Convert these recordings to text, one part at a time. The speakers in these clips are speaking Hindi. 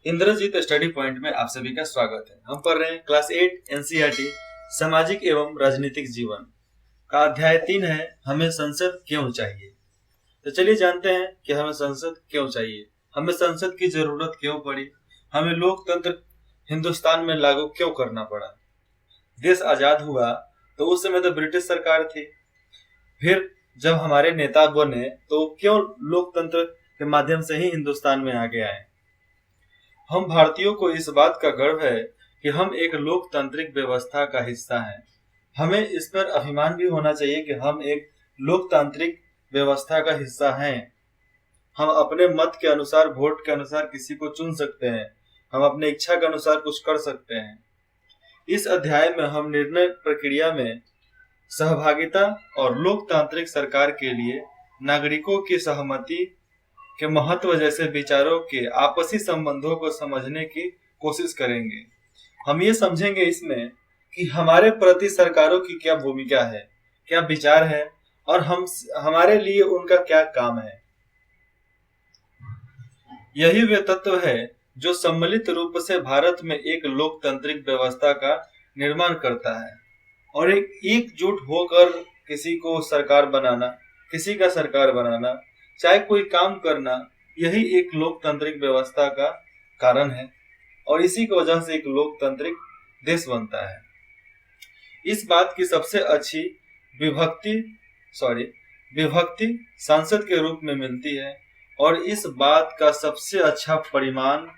इंद्रजीत स्टडी पॉइंट में आप सभी का स्वागत है। हम पढ़ रहे हैं क्लास 8 एनसीईआरटी सामाजिक एवं राजनीतिक जीवन का अध्याय 3 है, हमें संसद क्यों चाहिए। तो चलिए जानते हैं कि हमें संसद क्यों चाहिए, हमें संसद की जरूरत क्यों पड़ी, हमें लोकतंत्र हिंदुस्तान में लागू क्यों करना पड़ा। देश आजाद हुआ तो उस समय तो ब्रिटिश सरकार थी, फिर जब हमारे नेता बने तो क्यों लोकतंत्र के माध्यम से ही हिंदुस्तान में आगे आए। हम भारतीयों को इस बात का गर्व है कि हम एक लोकतांत्रिक व्यवस्था का हिस्सा हैं। हमें इस पर अभिमान भी होना चाहिए कि हम एक लोकतांत्रिक व्यवस्था का हिस्सा हैं। हम अपने मत के अनुसार, वोट के अनुसार किसी को चुन सकते हैं, हम अपने इच्छा के अनुसार कुछ कर सकते हैं। इस अध्याय में हम निर्णय प्रक्रिया में सहभागिता और लोकतांत्रिक सरकार के लिए नागरिकों की सहमति के महत्व जैसे विचारों के आपसी संबंधों को समझने की कोशिश करेंगे। हम ये समझेंगे इसमें कि हमारे प्रति सरकारों की क्या भूमिका है, क्या विचार है और हमारे लिए उनका क्या काम है। यही वे तत्व है जो सम्मिलित रूप से भारत में एक लोकतांत्रिक व्यवस्था का निर्माण करता है और एकजुट होकर किसी को सरकार बनाना, किसी का सरकार बनाना, चाहे कोई काम करना, यही एक लोकतांत्रिक व्यवस्था का कारण है और इसी की वजह से एक लोकतांत्रिक देश बनता है। इस बात की सबसे अच्छी विभक्ति संसद के रूप में मिलती है और इस बात का सबसे अच्छा परिणाम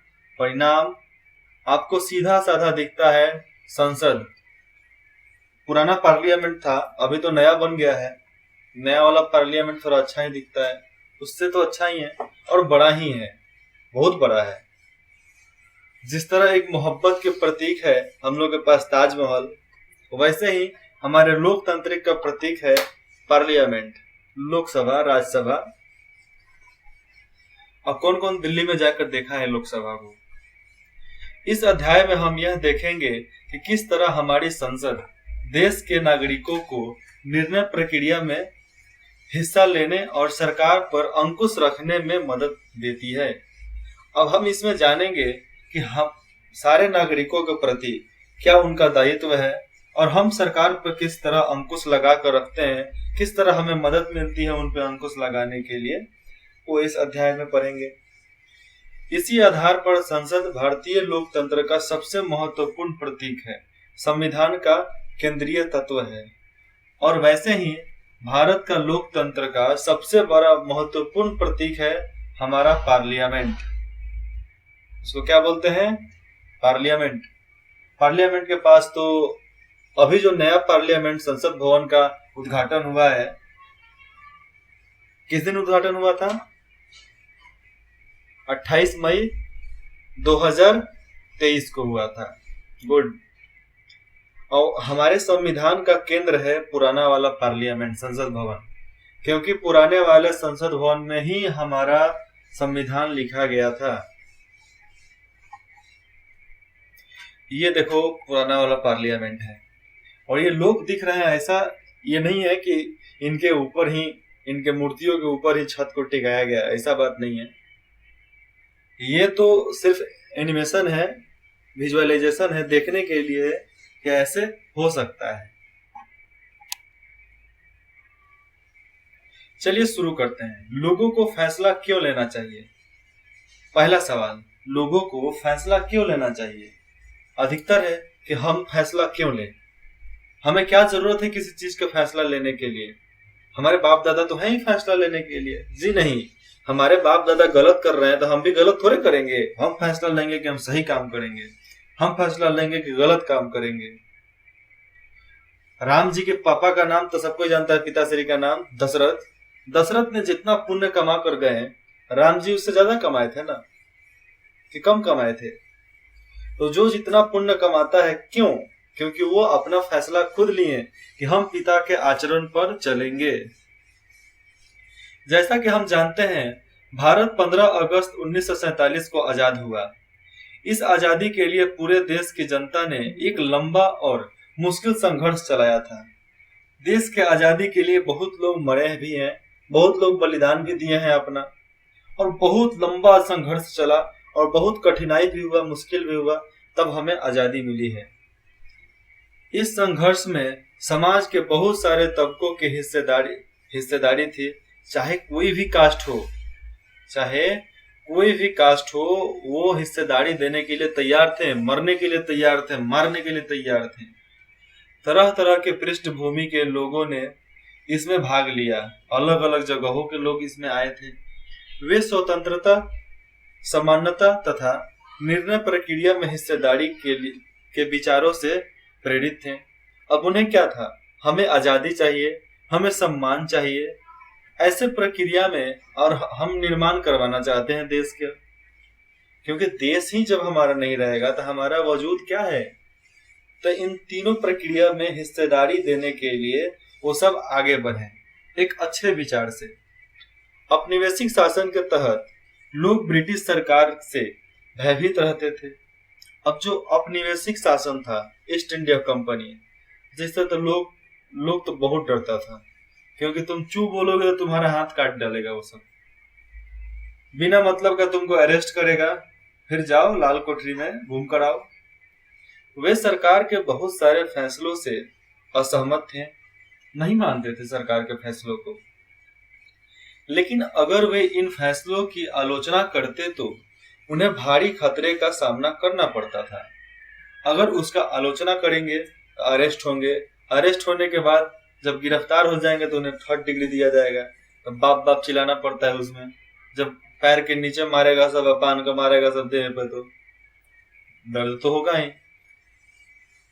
आपको सीधा साधा दिखता है। संसद, पुराना पार्लियामेंट था, अभी तो नया बन गया है। नया वाला पार्लियामेंट थोड़ा अच्छा ही दिखता है, उससे तो अच्छा ही है और बड़ा ही है, बहुत बड़ा है। जिस तरह एक मोहब्बत के प्रतीक है हम लोग के पास ताजमहल, वैसे ही हमारे लोकतांत्रिक का प्रतीक है पार्लियामेंट, लोकसभा, राज्यसभा। अब कौन कौन दिल्ली में जाकर देखा है लोकसभा को। इस अध्याय में हम यह देखेंगे कि किस तरह हमारी संसद देश के नागरिकों को निर्णय प्रक्रिया में हिस्सा लेने और सरकार पर अंकुश रखने में मदद देती है। अब हम इसमें जानेंगे कि हम सारे नागरिकों के प्रति क्या उनका दायित्व है और हम सरकार पर किस तरह अंकुश लगा कर रखते हैं, किस तरह हमें मदद मिलती है उन पर अंकुश लगाने के लिए, वो इस अध्याय में पढ़ेंगे। इसी आधार पर संसद भारतीय लोकतंत्र का सबसे महत्वपूर्ण प्रतीक है, संविधान का केंद्रीय तत्व है और वैसे ही भारत का लोकतंत्र का सबसे बड़ा महत्वपूर्ण प्रतीक है हमारा पार्लियामेंट। इसको क्या बोलते हैं? पार्लियामेंट। पार्लियामेंट के पास तो अभी जो नया पार्लियामेंट संसद भवन का उद्घाटन हुआ है, किस दिन उद्घाटन हुआ था? 28 मई 2023 को हुआ था। गुड। और हमारे संविधान का केंद्र है पुराना वाला पार्लियामेंट, संसद भवन, क्योंकि पुराने वाले संसद भवन में ही हमारा संविधान लिखा गया था। ये देखो पुराना वाला पार्लियामेंट है और ये लोग दिख रहे हैं। ऐसा ये नहीं है कि इनके ऊपर ही, इनके मूर्तियों के ऊपर ही छत को टिकाया गया, ऐसा बात नहीं है। ये तो सिर्फ एनिमेशन है, विजुअलाइजेशन है, देखने के लिए कि ऐसे हो सकता है। चलिए शुरू करते हैं। लोगों को फैसला क्यों लेना चाहिए? पहला सवाल, लोगों को फैसला क्यों लेना चाहिए? अधिकतर है कि हम फैसला क्यों लें, हमें क्या जरूरत है किसी चीज का फैसला लेने के लिए? हमारे बाप दादा तो है ही फैसला लेने के लिए। जी नहीं, हमारे बाप दादा गलत कर रहे हैं तो हम भी गलत थोड़े करेंगे। हम फैसला लेंगे कि हम सही काम करेंगे, हम फैसला लेंगे कि गलत काम करेंगे। राम जी के पापा का नाम तो सबको जानता है, पिताश्री का नाम दशरथ। दशरथ ने जितना पुण्य कमा कर गए, राम जी उससे ज्यादा कमाए थे ना, कि कम कमाए थे? तो जो जितना पुण्य कमाता है, क्यों? क्योंकि वो अपना फैसला खुद लिए कि हम पिता के आचरण पर चलेंगे। जैसा कि हम जानते हैं, भारत 15 अगस्त 1947 को आजाद हुआ। इस आजादी के लिए पूरे देश की जनता ने एक लंबा और मुश्किल संघर्ष चलाया था। देश के आजादी के लिए बहुत लोग मरे भी हैं, बहुत लोग बलिदान भी दिए हैं अपना, और बहुत लंबा संघर्ष चला और बहुत कठिनाई भी हुआ, मुश्किल भी हुआ, तब हमें आजादी मिली है। इस संघर्ष में समाज के बहुत सारे तबकों की हिस्सेदारी थी। चाहे कोई भी कास्ट हो, वो हिस्सेदारी देने के लिए तैयार थे, मरने के लिए तैयार थे, मारने के लिए तैयार थे। तरह तरह के पृष्ठभूमि के लोगों ने इसमें भाग लिया, अलग अलग जगहों के लोग इसमें आए थे। वे स्वतंत्रता, समानता तथा निर्णय प्रक्रिया में हिस्सेदारी के विचारों से प्रेरित थे। अब उन्हें क्या था? हमें आजादी चाहिए, हमें सम्मान चाहिए, ऐसे प्रक्रिया में, और हम निर्माण करवाना चाहते हैं देश के, क्योंकि देश ही जब हमारा नहीं रहेगा तो हमारा वजूद क्या है। तो इन तीनों प्रक्रिया में हिस्सेदारी देने के लिए वो सब आगे बढ़े एक अच्छे विचार से। औपनिवेशिक शासन के तहत लोग ब्रिटिश सरकार से भयभीत रहते थे। अब जो औपनिवेशिक शासन था, ईस्ट इंडिया कंपनी, जिससे तो लोग तो बहुत डरता था, क्योंकि तुम चू बोलोगे तो तुम्हारा हाथ काट डालेगा। वो सब बिना मतलब का तुमको अरेस्ट करेगा, फिर जाओ लाल कोठरी में घूम कर आओ। वे सरकार के बहुत सारे फैसलों से असहमत थे, नहीं मानते थे सरकार के फैसलों को। लेकिन अगर वे इन फैसलों की आलोचना करते तो उन्हें भारी खतरे का सामना करना पड़ता था। अगर उसका आलोचना करेंगे तो अरेस्ट होंगे, अरेस्ट होने के बाद जब गिरफ्तार हो जाएंगे तो उन्हें 3rd डिग्री दिया जाएगा। तो बाप बाप चिल्लाना पड़ता है उसमें। जब पैर के नीचे मारेगा सब, पान का मारेगा सब देह पे, तो दर्द तो होगा ही।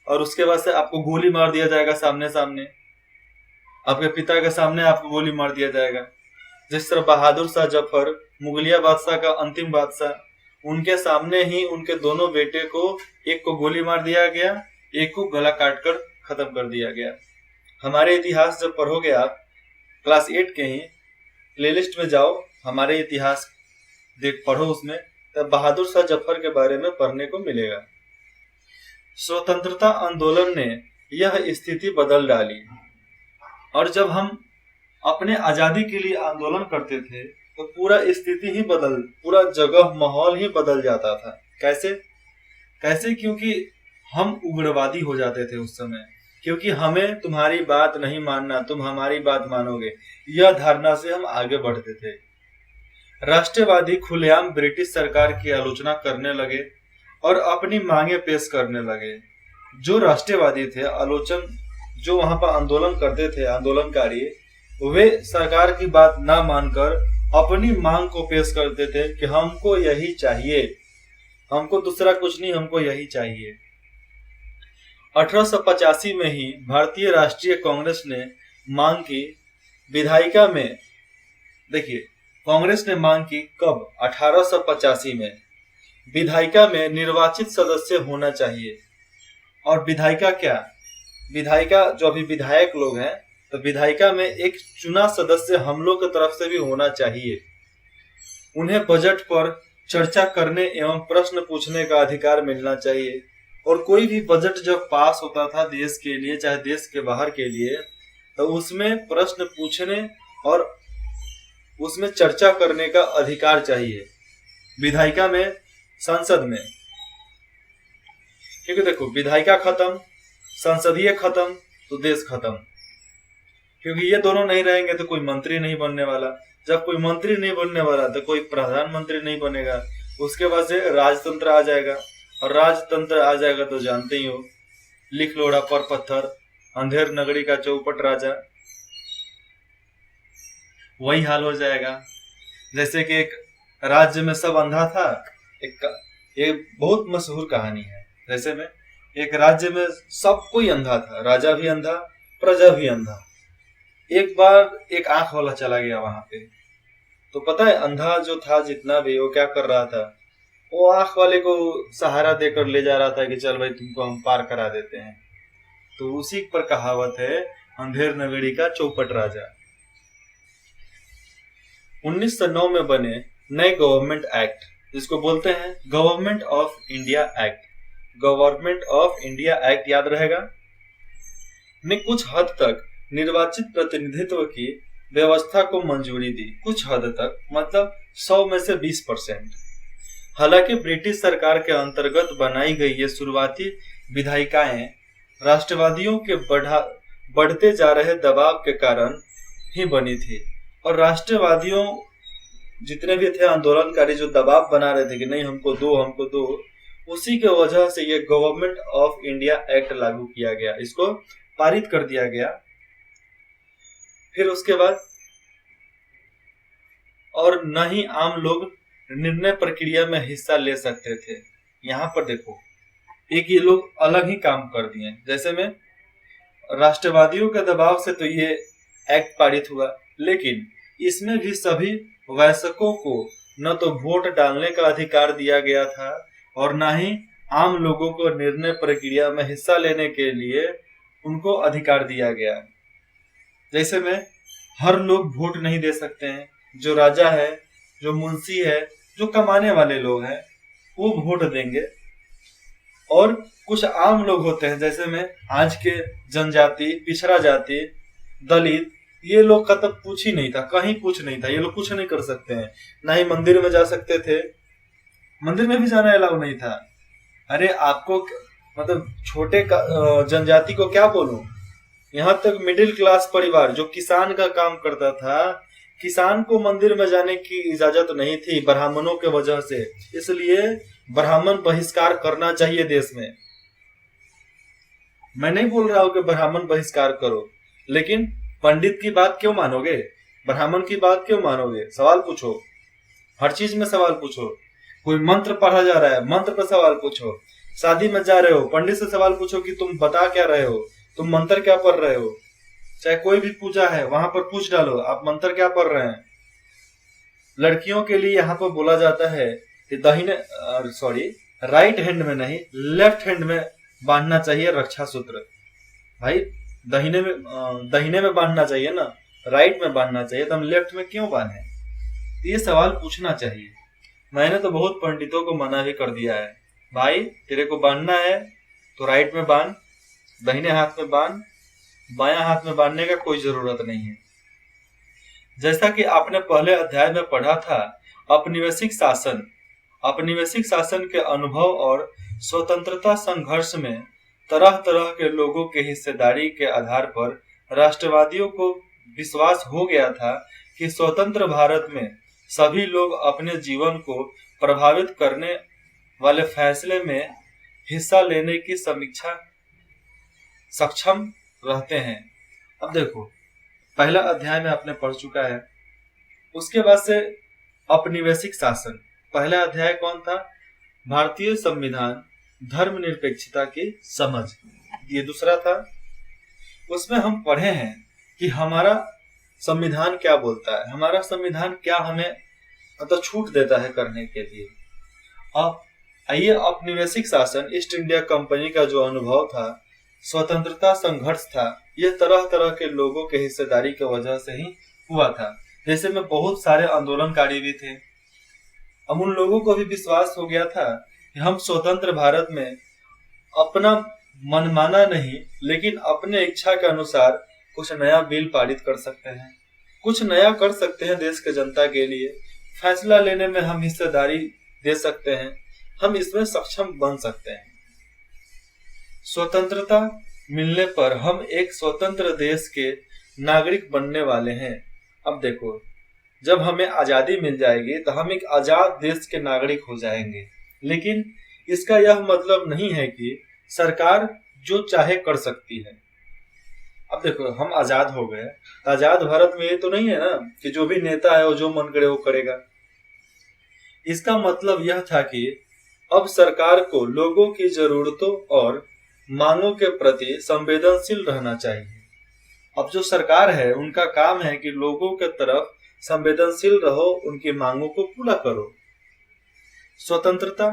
और उसके बाद से आपको गोली मार दिया जाएगा, सामने सामने आपके पिता के सामने आपको गोली मार दिया जाएगा। जिस तरह बहादुर शाह जफर, मुगलिया बादशाह का अंतिम बादशाह, उनके सामने ही उनके दोनों बेटे को, एक को गोली मार दिया गया, एक को गला काटकर खत्म कर दिया गया। हमारे इतिहास जब पढ़ोगे आप, क्लास 8 के ही प्लेलिस्ट में जाओ, हमारे इतिहास पढ़ो, उसमें तब बहादुर शाह जफर के बारे में पढ़ने को मिलेगा। स्वतंत्रता आंदोलन ने यह स्थिति बदल डाली, और जब हम अपने आजादी के लिए आंदोलन करते थे तो पूरा स्थिति ही पूरा जगह माहौल ही बदल जाता था। कैसे? क्योंकि हम उग्रवादी हो जाते थे उस समय, क्योंकि हमें तुम्हारी बात नहीं मानना, तुम हमारी बात मानोगे, यह धारणा से हम आगे बढ़ते थे। राष्ट्रवादी खुलेआम ब्रिटिश सरकार की आलोचना करने लगे और अपनी मांगे पेश करने लगे। जो राष्ट्रवादी थे, जो वहां पर आंदोलन करते थे, आंदोलनकारी, वे सरकार की बात ना मानकर अपनी मांग को पेश करते थे कि हमको यही चाहिए, हमको दूसरा कुछ नहीं, हमको यही चाहिए। 1885 में ही भारतीय राष्ट्रीय कांग्रेस ने मांग की विधायिका में, देखिए कांग्रेस ने मांग की कब? 1885 में विधायिका में निर्वाचित सदस्य होना चाहिए। और विधायिका क्या? विधायिका जो अभी विधायक लोग हैं, तो विधायिका में एक चुना सदस्य हम लोग की तरफ से भी होना चाहिए। उन्हें बजट पर चर्चा करने एवं प्रश्न पूछने का अधिकार मिलना चाहिए। और कोई भी बजट जब पास होता था देश के लिए, चाहे देश के बाहर के लिए, तो उसमें प्रश्न पूछने और उसमें चर्चा करने का अधिकार चाहिए विधायिका में, संसद में। क्योंकि देखो, विधायिका खत्म, संसदीय खत्म, तो देश खत्म। क्योंकि ये दोनों नहीं रहेंगे तो कोई मंत्री नहीं बनने वाला। जब कोई मंत्री नहीं बनने वाला तो कोई प्रधानमंत्री नहीं बनेगा। उसके बाद से राजतंत्र आ जाएगा, और राजतंत्र आ जाएगा तो जानते ही हो, लिख लोड़ा पर पत्थर, अंधेर नगरी का चौपट राजा, वही हाल हो जाएगा। जैसे कि एक राज्य में सब अंधा था, एक बहुत मशहूर कहानी है। जैसे में एक राज्य में सब कोई अंधा था, राजा भी अंधा, प्रजा भी अंधा। एक बार एक आंख वाला चला गया वहां पे, तो पता है अंधा जो था जितना भी, वो क्या कर रहा था, वो आंख वाले को सहारा देकर ले जा रहा था कि चल भाई तुमको हम पार करा देते हैं। तो उसी पर कहावत है, अंधेर नगरी का चौपट राजा। 1909 में बने नए गवर्नमेंट एक्ट, जिसको बोलते हैं government of India act, government of India act याद रहेगा, ने कुछ हद तक निर्वाचित प्रतिनिधित्व की व्यवस्था को मंजूरी दी। कुछ हद तक मतलब 100 में से 20%। हालांकि ब्रिटिश सरकार के अंतर्गत बनाई गई ये शुरुआती विधायिकाएं राष्ट्रवादियों के बढ़ते जा रहे दबाव के कारण ही बनी थी, और राष्ट्रवादियों जितने भी थे आंदोलनकारी जो दबाव बना रहे थे कि नहीं हमको दो, उसी के वजह से ये गवर्नमेंट ऑफ इंडिया एक्ट लागू किया गया, इसको पारित कर दिया गया। फिर उसके बाद और न ही आम लोग निर्णय प्रक्रिया में हिस्सा ले सकते थे। यहाँ पर देखो एक ये लोग अलग ही काम कर दिए, जैसे में राष्ट्रवादियों के दबाव से तो ये एक्ट पारित हुआ, लेकिन इसमें भी सभी वयस्कों को न तो वोट डालने का अधिकार दिया गया था और न ही आम लोगों को निर्णय प्रक्रिया में हिस्सा लेने के लिए उनको अधिकार दिया गया। जैसे में हर लोग वोट नहीं दे सकते हैं, जो राजा है, जो मुंशी है, जो कमाने वाले लोग हैं वो वोट देंगे, और कुछ आम लोग होते हैं जैसे में आज के जनजाति, पिछड़ा जाति, दलित, ये लोग का तब कुछ ही नहीं था, कहीं कुछ नहीं था, ये लोग कुछ नहीं कर सकते हैं, ना ही मंदिर में जा सकते थे, मंदिर में भी जाना अलाउ नहीं था। अरे आपको मतलब छोटे जनजाति को क्या बोलूं, यहाँ तक मिडिल क्लास परिवार जो किसान का काम करता था, किसान को मंदिर में जाने की इजाजत नहीं थी ब्राह्मणों के वजह से, इसलिए ब्राह्मण बहिष्कार करना चाहिए देश में। मैं नहीं बोल रहा हूं कि ब्राह्मण बहिष्कार करो, लेकिन पंडित की बात क्यों मानोगे, ब्राह्मण की बात क्यों मानोगे? सवाल पूछो, हर चीज में सवाल पूछो। कोई मंत्र पढ़ा जा रहा है, मंत्र पर सवाल पूछो। शादी में जा रहे हो, पंडित से सवाल पूछो कि तुम बता क्या रहे हो, तुम मंत्र क्या पढ़ रहे हो। चाहे कोई भी पूजा है वहां पर पूछ डालो आप मंत्र क्या पढ़ रहे हैं। लड़कियों के लिए यहाँ पर बोला जाता है कि राइट हैंड में नहीं, लेफ्ट हैंड में बांधना चाहिए रक्षा सूत्र। भाई दाहिने में बांधना चाहिए ना, राइट में बांधना चाहिए, तो हम लेफ्ट में क्यों बांधे? ये सवाल पूछना चाहिए। मैंने तो बहुत पंडितों को मना भी कर दिया है, भाई तेरे को बांधना है तो राइट में बांध, दाहिने हाथ में बांध, बायां हाथ में बांधने का कोई जरूरत नहीं है। जैसा कि आपने पहले अध्याय में पढ़ा था, औपनिवेशिक शासन के अनुभव और स्वतंत्रता संघर्ष में तरह तरह के लोगों के हिस्सेदारी के आधार पर राष्ट्रवादियों को विश्वास हो गया था कि स्वतंत्र भारत में सभी लोग अपने जीवन को प्रभावित करने वाले फैसले में हिस्सा लेने की सक्षम रहते हैं। अब देखो पहला अध्याय में आपने पढ़ चुका है, उसके बाद से औपनिवेशिक शासन। पहला अध्याय कौन था? भारतीय संविधान, धर्मनिरपेक्षता की समझ, ये दूसरा था। उसमें हम पढ़े हैं कि हमारा संविधान क्या बोलता है, हमारा संविधान क्या हमें मतलब छूट देता है करने के लिए। अब आइए औपनिवेशिक शासन, ईस्ट इंडिया कंपनी का जो अनुभव था, स्वतंत्रता संघर्ष था, ये तरह तरह के लोगों के हिस्सेदारी की वजह से ही हुआ था। जैसे में बहुत सारे आंदोलनकारी भी थे। अब उन लोगों को भी विश्वास हो गया था कि हम स्वतंत्र भारत में अपना मनमाना नहीं, लेकिन अपने इच्छा के अनुसार कुछ नया बिल पारित कर सकते हैं, कुछ नया कर सकते हैं देश के जनता के लिए। फैसला लेने में हम हिस्सेदारी दे सकते हैं, हम इसमें सक्षम बन सकते हैं। स्वतंत्रता मिलने पर हम एक स्वतंत्र देश के नागरिक बनने वाले हैं। अब देखो जब हमें आजादी मिल जाएगी तो हम एक आजाद देश के नागरिक हो जाएंगे, लेकिन इसका यह मतलब नहीं है कि सरकार जो चाहे कर सकती है। अब देखो हम आजाद हो गए, आजाद भारत में ये तो नहीं है ना कि जो भी नेता है वो जो मन करे वो करेगा। इसका मतलब यह था कि अब सरकार को लोगों की जरूरतों और मांगों के प्रति संवेदनशील रहना चाहिए। अब जो सरकार है उनका काम है कि लोगों के तरफ संवेदनशील रहो, उनकी मांगों को पूरा करो। स्वतंत्रता,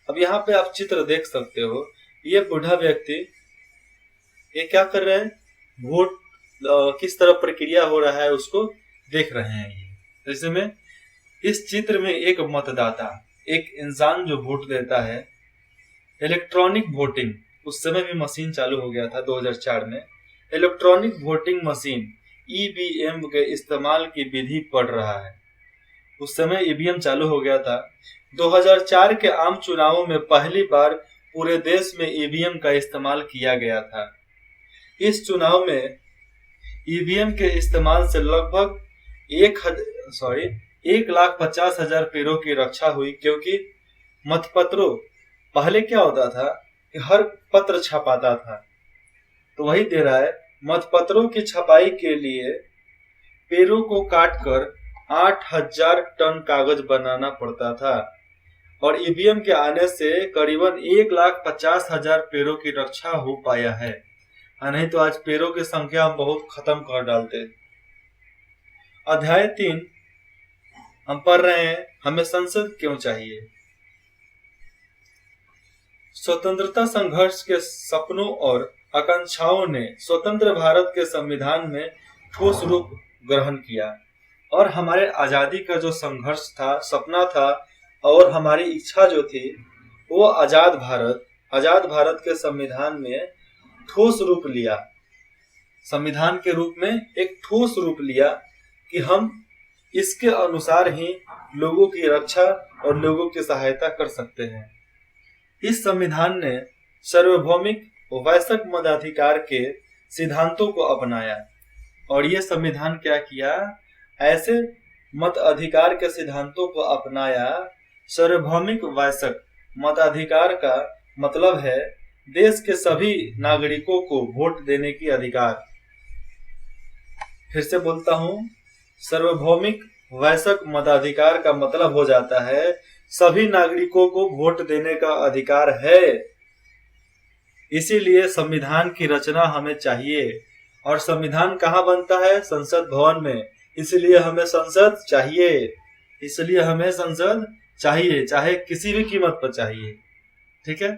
अब यहाँ पे आप चित्र देख सकते हो, ये बूढ़ा व्यक्ति ये क्या कर रहे हैं, वोट किस तरह प्रक्रिया हो रहा है उसको देख रहे हैं। ये जैसे में इस चित्र में एक मतदाता, एक इंसान जो वोट देता है, इलेक्ट्रॉनिक वोटिंग, उस समय भी मशीन चालू हो गया था 2004 में। इलेक्ट्रॉनिक वोटिंग मशीन ईवीएम के इस्तेमाल की विधि पढ़ रहा है। उस समय ईवीएम चालू हो गया था, 2004 के आम चुनावों में पहली बार पूरे देश में ईवीएम का इस्तेमाल किया गया था। इस चुनाव में ईवीएम के इस्तेमाल से लगभग 1,50,000 पेड़ों की रक्षा हुई, क्योंकि मतपत्रों पहले क्या होता था कि हर पत्र छपाता था, तो वही दे रहा है। मतपत्रों की छपाई के लिए पेड़ों को काटकर 8,000 टन कागज बनाना पड़ता था, और ईवीएम के आने से करीबन 1,50,000 पेड़ों की रक्षा हो पाया है। नहीं तो आज पेड़ों की संख्या हम बहुत खत्म कर डालते। अध्याय 3 हम पढ़ रहे हैं, हमें संसद क्यों चाहिए। स्वतंत्रता संघर्ष के सपनों और आकांक्षाओं ने स्वतंत्र भारत के संविधान में ठोस रूप ग्रहण किया, और हमारे आजादी का जो संघर्ष था, सपना था, और हमारी इच्छा जो थी, वो आजाद भारत के संविधान में ठोस रूप लिया। संविधान के रूप में एक ठोस रूप लिया कि हम इसके अनुसार ही लोगों की रक्षा और लोगों की सहायता कर सकते हैं। इस संविधान ने सार्वभौमिक वयस्क मताधिकार के सिद्धांतों को अपनाया, और ये संविधान क्या किया, ऐसे मत अधिकार के सिद्धांतों को अपनाया। सार्वभौमिक वयस्क मताधिकार का मतलब है देश के सभी नागरिकों को वोट देने की अधिकार। फिर से बोलता हूं, सार्वभौमिक वयस्क मताधिकार का मतलब हो जाता है सभी नागरिकों को वोट देने का अधिकार है। इसीलिए संविधान की रचना हमें चाहिए, और संविधान कहाँ बनता है, संसद भवन में। इसलिए हमें संसद चाहिए, चाहे किसी भी कीमत पर चाहिए। ठीक है,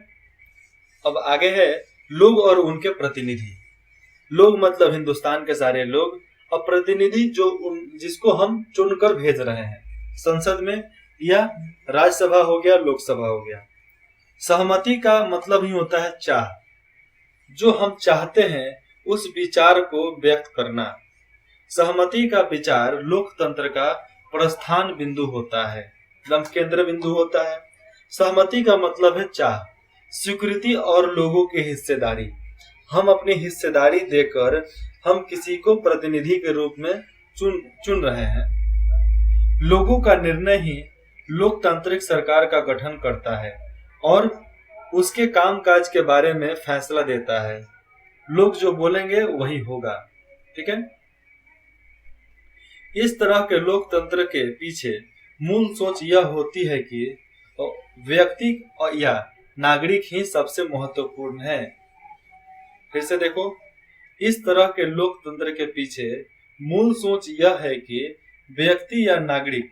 अब आगे है लोग और उनके प्रतिनिधि। लोग मतलब हिंदुस्तान के सारे लोग, और प्रतिनिधि जिसको हम चुनकर भेज रहे हैं संसद में, या राज्यसभा हो गया, लोकसभा हो गया। सहमति का मतलब ही होता है चाह, जो हम चाहते हैं उस विचार को व्यक्त करना। सहमति का विचार लोकतंत्र का प्रस्थान बिंदु होता है, एकदम केंद्र बिंदु होता है। सहमति का मतलब है चाह, स्वीकृति और लोगों की हिस्सेदारी। हम अपनी हिस्सेदारी देकर हम किसी को प्रतिनिधि के रूप में चुन रहे हैं। लोगों का निर्णय ही लोकतांत्रिक सरकार का गठन करता है और उसके कामकाज के बारे में फैसला देता है। लोग जो बोलेंगे वही होगा। ठीक है, इस तरह के लोकतंत्र के पीछे मूल सोच यह होती है कि व्यक्ति या नागरिक ही सबसे महत्वपूर्ण है। फिर से देखो, इस तरह के लोकतंत्र के पीछे मूल सोच यह है कि व्यक्ति या नागरिक,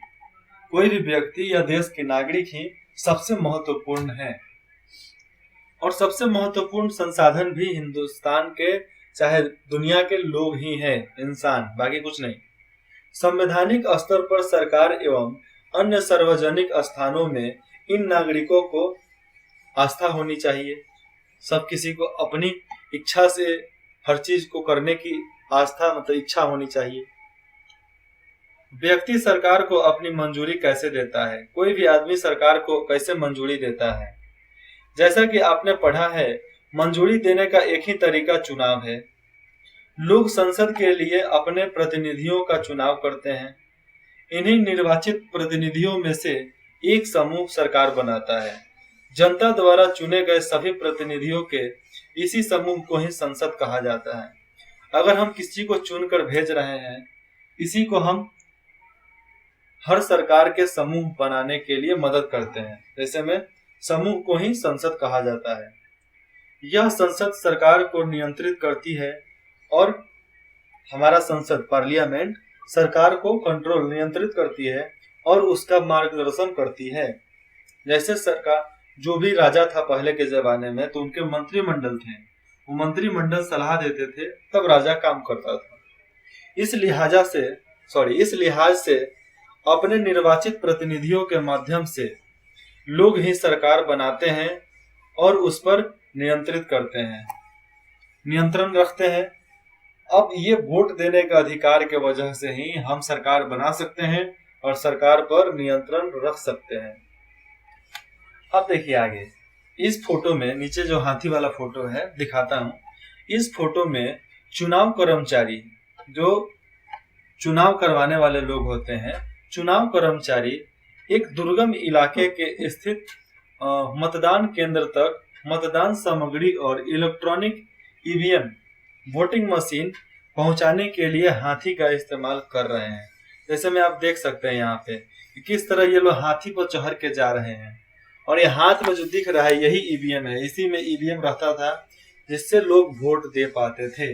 कोई भी व्यक्ति या देश के नागरिक ही सबसे महत्वपूर्ण है, और सबसे महत्वपूर्ण संसाधन भी हिंदुस्तान के चाहे दुनिया के लोग ही हैं, इंसान, बाकी कुछ नहीं। संवैधानिक स्तर पर सरकार एवं अन्य सार्वजनिक स्थानों में इन नागरिकों को आस्था होनी चाहिए। सब किसी को अपनी इच्छा से हर चीज को करने की आस्था मतलब इच्छा होनी चाहिए। व्यक्ति सरकार को अपनी मंजूरी कैसे देता है, कोई भी आदमी सरकार को कैसे मंजूरी देता है। जैसा कि आपने पढ़ा है, मंजूरी देने का एक ही तरीका चुनाव है। लोग संसद के लिए अपने प्रतिनिधियों का चुनाव करते हैं। इन्हीं निर्वाचित प्रतिनिधियों में से एक समूह सरकार बनाता है। जनता द्वारा चुने गए सभी प्रतिनिधियों के इसी समूह को ही संसद कहा जाता है। अगर हम किसी को चुनकर भेज रहे हैं, इसी को हम हर सरकार के समूह बनाने के लिए मदद करते हैं। ऐसे में समूह को ही संसद कहा जाता है। यह संसद सरकार को नियंत्रित करती है, और हमारा संसद पार्लियामेंट सरकार को नियंत्रित करती है और उसका मार्गदर्शन करती है। जैसे सरकार, जो भी राजा था पहले के जमाने में, तो उनके मंत्रिमंडल थे, वो मंत्रिमंडल सलाह देते थे, तब राजा काम करता था। इस लिहाज से अपने निर्वाचित प्रतिनिधियों के माध्यम से लोग ही सरकार बनाते हैं और उस पर नियंत्रण रखते हैं। अब ये वोट देने का अधिकार के वजह से ही हम सरकार बना सकते हैं और सरकार पर नियंत्रण रख सकते हैं। अब देखिए आगे, इस फोटो में नीचे जो हाथी वाला फोटो है दिखाता हूँ। इस फोटो में चुनाव कर्मचारी, जो चुनाव करवाने वाले लोग होते हैं, चुनाव कर्मचारी एक दुर्गम इलाके के स्थित मतदान केंद्र तक मतदान सामग्री और इलेक्ट्रॉनिक ईवीएम वोटिंग मशीन पहुंचाने के लिए हाथी का इस्तेमाल कर रहे हैं। जैसे में आप देख सकते हैं यहाँ पे कि किस तरह ये लोग हाथी पर चढ़ के जा रहे हैं, और ये हाथ में जो दिख रहा है यही ईवीएम है। इसी में ईवीएम रहता था जिससे लोग वोट दे पाते थे।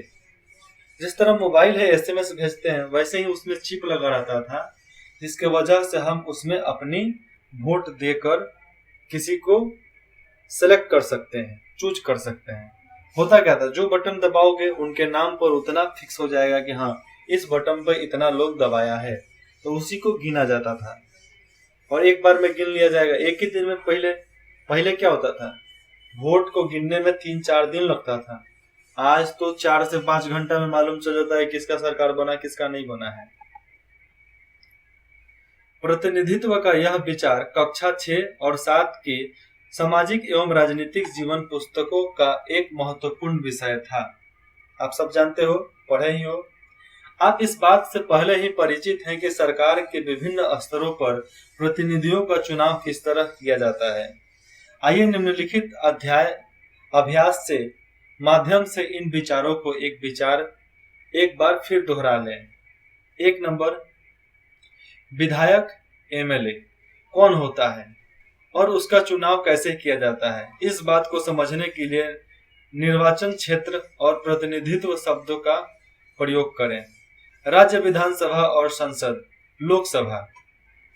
जिस तरह मोबाइल है एसएमएस भेजते हैं, वैसे ही उसमें चिप लगा रहता था, जिसके वजह से हम उसमें अपनी वोट देकर किसी को सेलेक्ट कर सकते हैं, चूज कर सकते हैं। होता क्या था, जो बटन दबाओगे उनके नाम पर उतना फिक्स हो जाएगा कि हाँ इस बटन पर इतना लोग दबाया है, तो उसी को गिना जाता था और एक बार में गिन लिया जाएगा एक ही दिन में। पहले क्या होता था, वोट को गिनने में 3-4 दिन लगता था। आज तो 4 से 5 घंटा में मालूम चल जाता है किसका सरकार बना किसका नहीं बना है। प्रतिनिधित्व का यह विचार कक्षा 6 और 7 के सामाजिक एवं राजनीतिक जीवन पुस्तकों का एक महत्वपूर्ण विषय था। आप सब जानते हो, पढ़े ही हो। आप इस बात से पहले ही परिचित हैं कि सरकार के विभिन्न स्तरों पर प्रतिनिधियों का चुनाव किस तरह किया जाता है। आइए निम्नलिखित अभ्यास से माध्यम से इन विचारों को एक बार फिर दोहरा लें। 1 नंबर, विधायक एमएलए कौन होता है और उसका चुनाव कैसे किया जाता है, इस बात को समझने के लिए निर्वाचन क्षेत्र और प्रतिनिधित्व शब्दों का प्रयोग करें। राज्य विधानसभा और संसद, लोकसभा।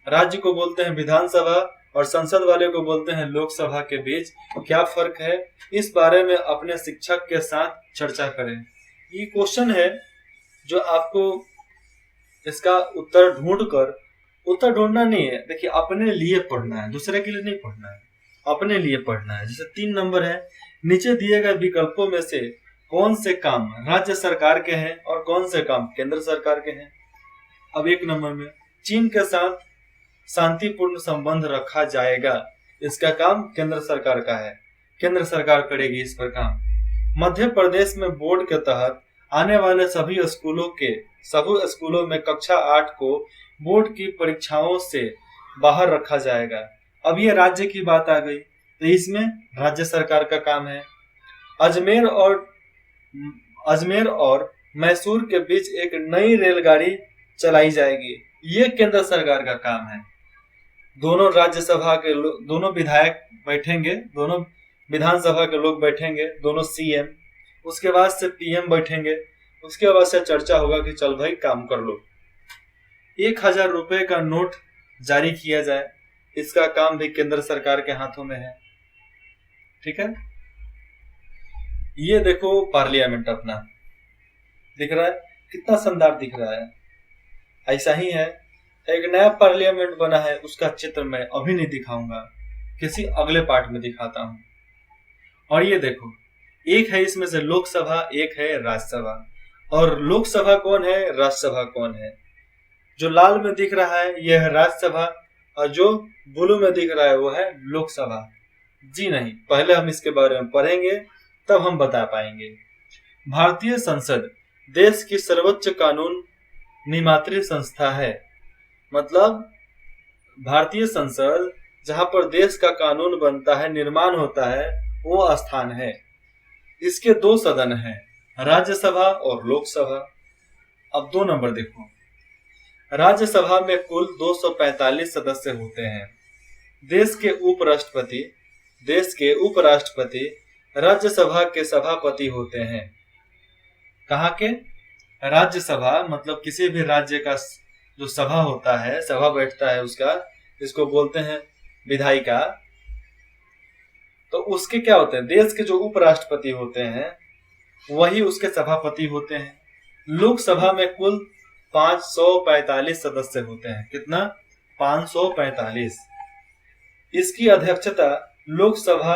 राज्य को बोलते हैं विधानसभा और संसद वाले को बोलते हैं लोकसभा के बीच क्या फर्क है, इस बारे में अपने शिक्षक के साथ चर्चा करें। ये क्वेश्चन है जो आपको इसका उत्तर ढूंढना नहीं है। देखिए, अपने लिए पढ़ना है, दूसरे के लिए नहीं पढ़ना है, अपने लिए पढ़ना है। जैसे 3 नंबर है, नीचे दिए गए विकल्पों में से कौन से काम राज्य सरकार के हैं और कौन से काम केंद्र सरकार के हैं। अब 1 नंबर में, चीन के साथ शांतिपूर्ण संबंध रखा जाएगा, इसका काम केंद्र सरकार का है, केंद्र सरकार करेगी इस पर काम। मध्य प्रदेश में बोर्ड के तहत आने वाले सभी स्कूलों में कक्षा 8 को बोर्ड की परीक्षाओं से बाहर रखा जाएगा। अब ये राज्य की बात आ गई, तो इसमें राज्य सरकार का काम है। अजमेर और मैसूर के बीच एक नई रेलगाड़ी चलाई जाएगी, ये केंद्र सरकार का काम है। दोनों राज्यसभा के दोनों विधायक बैठेंगे, दोनों विधानसभा के लोग बैठेंगे, दोनों सीएम, उसके बाद से पीएम बैठेंगे, उसके बाद से चर्चा होगा कि चल भाई काम कर लो। 1000 रुपए का नोट जारी किया जाए, इसका काम भी केंद्र सरकार के हाथों में है। ठीक है, ये देखो पार्लियामेंट अपना दिख रहा है, कितना शानदार दिख रहा है। ऐसा ही है, एक नया पार्लियामेंट बना है, उसका चित्र मैं अभी नहीं दिखाऊंगा, किसी अगले पार्ट में दिखाता हूं। और ये देखो, एक है इसमें से लोकसभा, एक है राज्यसभा। और लोकसभा कौन है, राज्यसभा कौन है? जो लाल में दिख रहा है यह है राज्यसभा, और जो ब्लू में दिख रहा है वो है लोकसभा। जी नहीं, पहले हम इसके बारे में पढ़ेंगे तब हम बता पाएंगे। भारतीय संसद देश की सर्वोच्च कानून निर्मात्री संस्था है। मतलब भारतीय संसद जहां पर देश का कानून बनता है, निर्माण होता है, वो स्थान है। इसके 2 सदन हैं, राज्यसभा और लोकसभा। अब 2 नंबर देखो, राज्यसभा में कुल 245 सदस्य होते हैं। देश के उपराष्ट्रपति राज्यसभा के सभापति होते हैं। कहाँ के? राज्यसभा, मतलब किसी भी राज्य का जो सभा होता है, सभा बैठता है उसका, इसको बोलते हैं विधायिका। तो उसके क्या होते हैं, देश के जो उपराष्ट्रपति होते हैं वही उसके सभापति होते हैं। लोकसभा में कुल 545 सदस्य होते हैं। कितना? 545। इसकी अध्यक्षता लोकसभा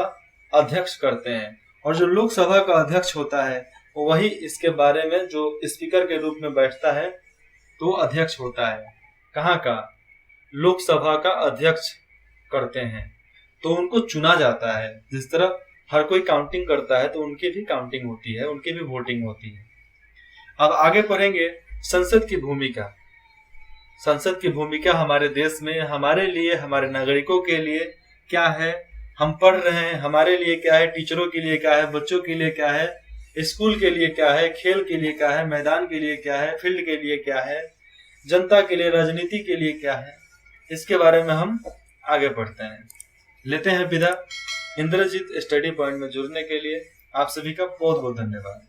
अध्यक्ष करते हैं, और जो लोकसभा का अध्यक्ष होता है वही इसके बारे में जो स्पीकर के रूप में बैठता है तो अध्यक्ष होता है। कहाँ का? लोकसभा का अध्यक्ष करते हैं। तो उनको चुना जाता है। जिस तरह हर कोई काउंटिंग करता है तो उनकी भी काउंटिंग होती है, उनकी भी वोटिंग होती है। अब आगे पढ़ेंगे संसद की भूमिका। संसद की भूमिका हमारे देश में हमारे लिए, हमारे नागरिकों के लिए क्या है, हम पढ़ रहे हैं, हमारे लिए क्या है, टीचरों के लिए क्या है, बच्चों के लिए क्या है, स्कूल के लिए क्या है, खेल के लिए क्या है, मैदान के लिए क्या है, फील्ड के लिए क्या है, जनता के लिए, राजनीति के लिए क्या है, इसके बारे में हम आगे पढ़ते हैं। लेते हैं विदा। इंद्रजीत स्टडी पॉइंट में जुड़ने के लिए आप सभी का बहुत बहुत धन्यवाद।